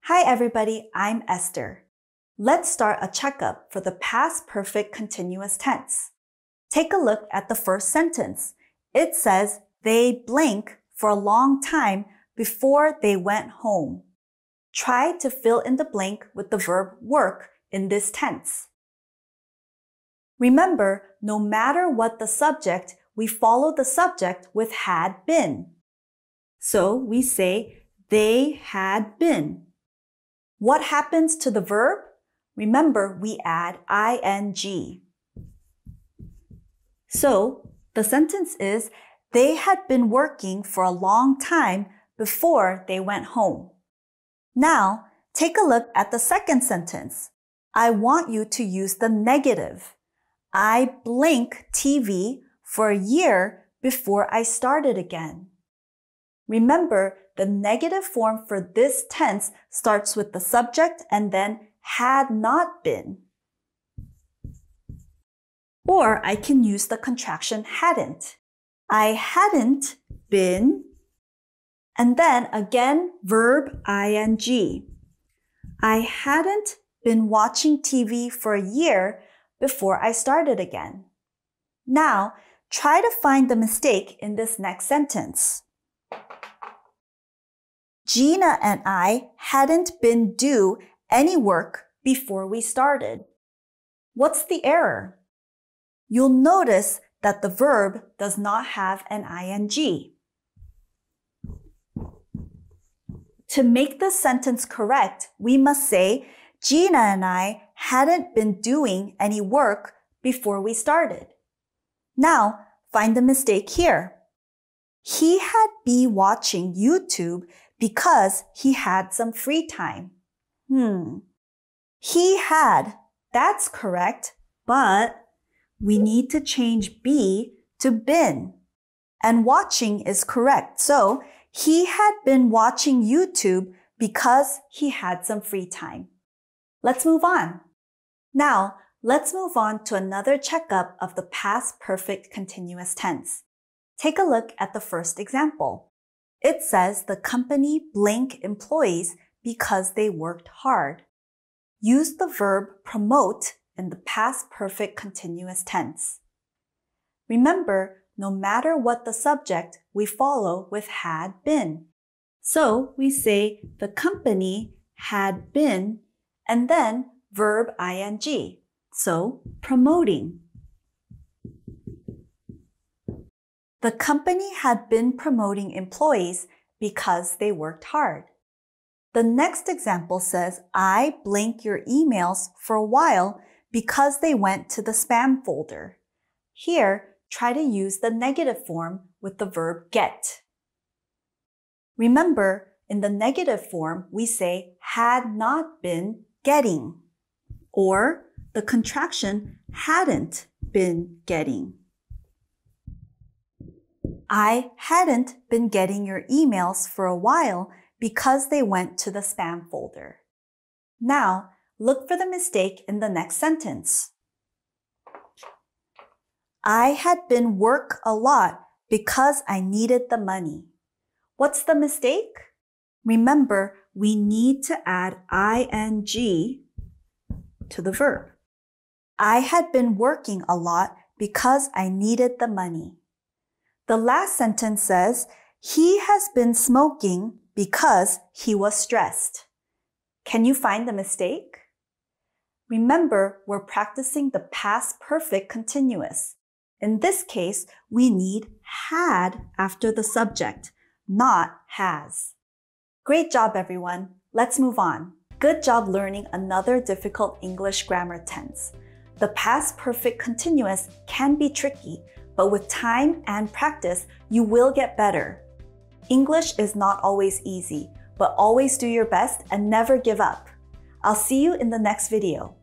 Hi everybody, I'm Esther. Let's start a checkup for the past perfect continuous tense. Take a look at the first sentence. It says they blank for a long time before they went home. Try to fill in the blank with the verb work in this tense. Remember, no matter what the subject, we follow the subject with had been. So we say they had been. What happens to the verb? Remember, we add ing. So the sentence is, they had been working for a long time before they went home. Now, take a look at the second sentence. I want you to use the negative. I blink TV for a year before I started again. Remember, the negative form for this tense starts with the subject and then had not been. Or I can use the contraction hadn't. I hadn't been, and then again, verb ing. I hadn't been watching TV for a year before I started again. Now, try to find the mistake in this next sentence. Gina and I hadn't been due any work before we started. What's the error? You'll notice that the verb does not have an ing. To make this sentence correct, we must say, Gina and I hadn't been doing any work before we started. Now, find the mistake here. He had been watching YouTube because he had some free time. He had, that's correct, but we need to change be to been. And watching is correct, so he had been watching YouTube because he had some free time. Let's move on. Now, let's move on to another checkup of the past perfect continuous tense. Take a look at the first example. It says the company blank employees because they worked hard. Use the verb promote in the past perfect continuous tense. Remember, no matter what the subject, we follow with had been. So we say the company had been and then verb ing. So promoting. The company had been promoting employees because they worked hard. The next example says, I blank your emails for a while because they went to the spam folder. Here, try to use the negative form with the verb get. Remember, in the negative form, we say had not been getting, or the contraction hadn't been getting. I hadn't been getting your emails for a while because they went to the spam folder. Now, look for the mistake in the next sentence. I had been work a lot because I needed the money. What's the mistake? Remember, we need to add ing to the verb. I had been working a lot because I needed the money. The last sentence says, he has been smoking because he was stressed. Can you find the mistake? Remember, we're practicing the past perfect continuous. In this case, we need had after the subject, not has. Great job, everyone. Let's move on. Good job learning another difficult English grammar tense. The past perfect continuous can be tricky, but with time and practice, you will get better. English is not always easy, but always do your best and never give up. I'll see you in the next video.